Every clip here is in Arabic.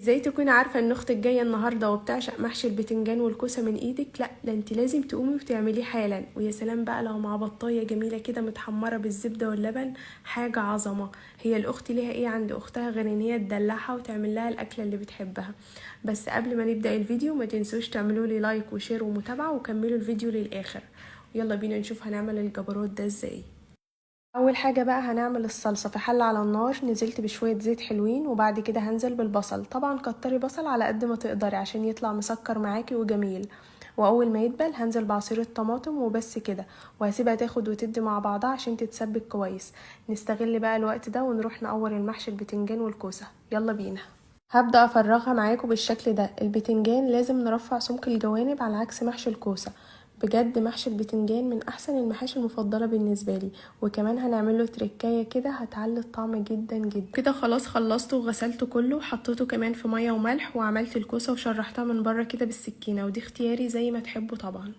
ازاي تكوني عارفه ان اختك جايه النهارده وبتعشق محشي البتنجان والكوسه من ايدك؟ لا ده انت لازم تقومي وتعمليه حالا. ويا سلام بقى لو مع بطايه جميله كده متحمره بالزبده واللبن، حاجه عظمه. هي الاخت ليها ايه عند اختها غير ان هي تدلعها وتعمل لها الاكله اللي بتحبها؟ بس قبل ما نبدا الفيديو ما تنسوش تعملوا لي لايك وشير ومتابعه وكملوا الفيديو للاخر. يلا بينا نشوف هنعمل الجبروت ده ازاي. اول حاجه بقى هنعمل الصلصه في حله على النار. نزلت بشويه زيت حلوين وبعد كده هنزل بالبصل. طبعا كتري بصل على قد ما تقدري عشان يطلع مسكر معاكي وجميل. واول ما يدبل هنزل بعصير الطماطم وبس كده، وهسيبها تاخد وتدي مع بعضها عشان تتسبك كويس. نستغل بقى الوقت ده ونروح نقور المحشي البتنجان والكوسه. يلا بينا. هبدأ افرغها معاكم بالشكل ده. البتنجان لازم نرفع سمك الجوانب على عكس محشي الكوسة. بجد محشي البتنجان من احسن المحاشي المفضلة بالنسبة لي، وكمان هنعمله تركاية كده هتعلي الطعم جدا جدا. كده خلاص خلصته وغسلته كله وحطيته كمان في مية وملح، وعملت الكوسة وشرحتها من بره كده بالسكينة، ودي اختياري زي ما تحبوا طبعا.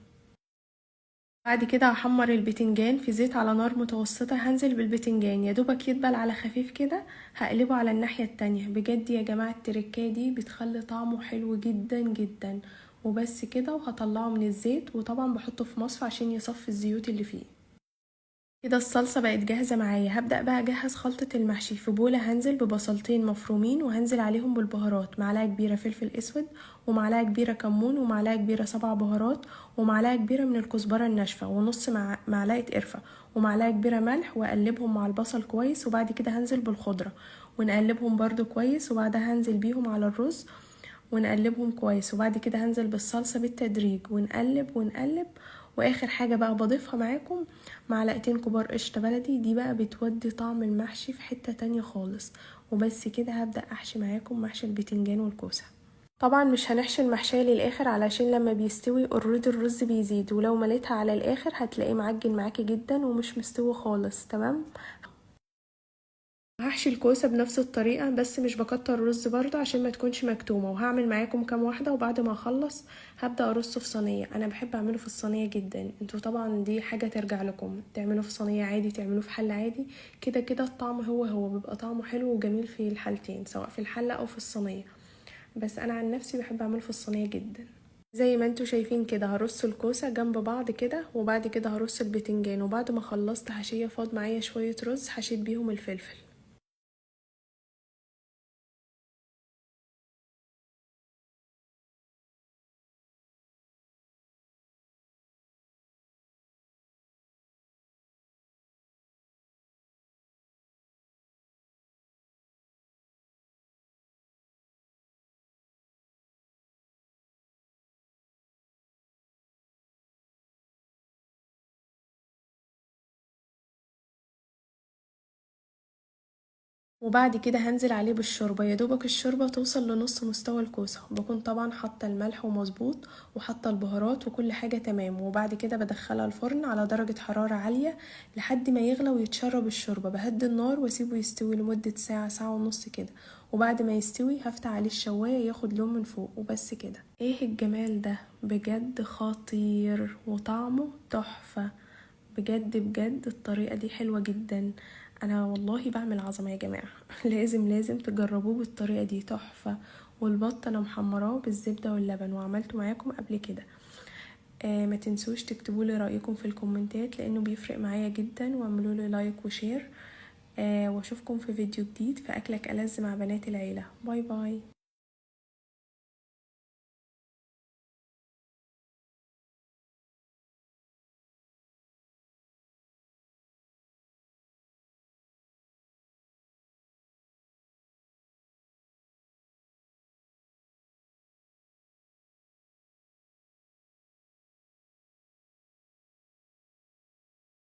بعد كده هحمر البتنجان في زيت على نار متوسطة. هنزل بالبتنجان يا دوبك يدبل على خفيف كده، هقلبه على الناحية التانية. بجد يا جماعة التركية دي بتخلي طعمه حلو جدا جدا. وبس كده وهطلعه من الزيت، وطبعا بحطه في مصفى عشان يصفي الزيوت اللي فيه. كده الصلصة بقت جاهزة معايا. هبدأ بقى اجهز خلطة المحشي. في بولة هنزل ببصلتين مفرومين وهنزل عليهم بالبهارات: معلقة كبيرة فلفل اسود، ومعلقة كبيرة كمون، ومعلقة كبيرة 7 بهارات، ومعلقة كبيرة من الكزبرة الناشفة، ونص معلقة قرفة، ومعلقة كبيرة ملح. واقلبهم مع البصل كويس، وبعد كده هنزل بالخضرة ونقلبهم برضو كويس، وبعدها هنزل بيهم على الرز ونقلبهم كويس، وبعد كده هنزل بالصلصة بالتدريج ونقلب ونقلب. واخر حاجة بقى بضيفها معاكم معلقتين كبار قشطة بلدي. دي بقى بتودي طعم المحشي في حتة تانية خالص. وبس كده هبدأ احشي معاكم محشي البتنجان والكوسة. طبعا مش هنحشي المحشية للاخر علشان لما بيستوي اوريدي الرز بيزيد، ولو مليتها على الاخر هتلاقيه معجن معاكي جدا ومش مستوي خالص. تمام. هحشي الكوسة بنفس الطريقة بس مش بكتر رز برضه عشان ما تكونش مكتومة، وهعمل معاكم كام واحدة. وبعد ما اخلص هبدأ ارصه في صينية. انا بحب اعمله في الصينية جدا. انتوا طبعا دي حاجة ترجع لكم، تعملوه في صينية عادي تعملوه في حلة عادي. كده كده الطعم هو بيبقى طعمه حلو وجميل في الحالتين، سواء في الحلة او في الصينية. بس انا عن نفسي بحب اعمله في الصينية جدا. زي ما انتوا شايفين كده هرص الكوسة جنب بعض كده، وبعد كده هرص البتنجان. وبعد ما خلصت هشية فاض معايا شوية رز حشيت بيهم الفلفل. وبعد كده هنزل عليه بالشوربه. يا دوبك الشوربه توصل لنص مستوى الكوسه. بكون طبعا حاطه الملح ومظبوط، وحاطه البهارات وكل حاجه تمام. وبعد كده بدخلها الفرن على درجه حراره عاليه لحد ما يغلى ويتشرب الشوربه. بهدي النار واسيبه يستوي لمده ساعه، ساعه ونص كده. وبعد ما يستوي هفتح عليه الشوايه ياخد لون من فوق. وبس كده. ايه الجمال ده! بجد خطير وطعمه تحفه. بجد بجد الطريقة دي حلوة جدا. انا والله بعمل عظمة يا جماعة. لازم تجربوه بالطريقة دي، تحفة. والبط انا محمراه بالزبدة واللبن وعملته معاكم قبل كده. ما تنسوش تكتبوا لي رأيكم في الكومنتات لانه بيفرق معايا جدا، واعملوا لي لايك وشير. واشوفكم في فيديو جديد في اكلك ألذ مع بنات العيلة. باي باي.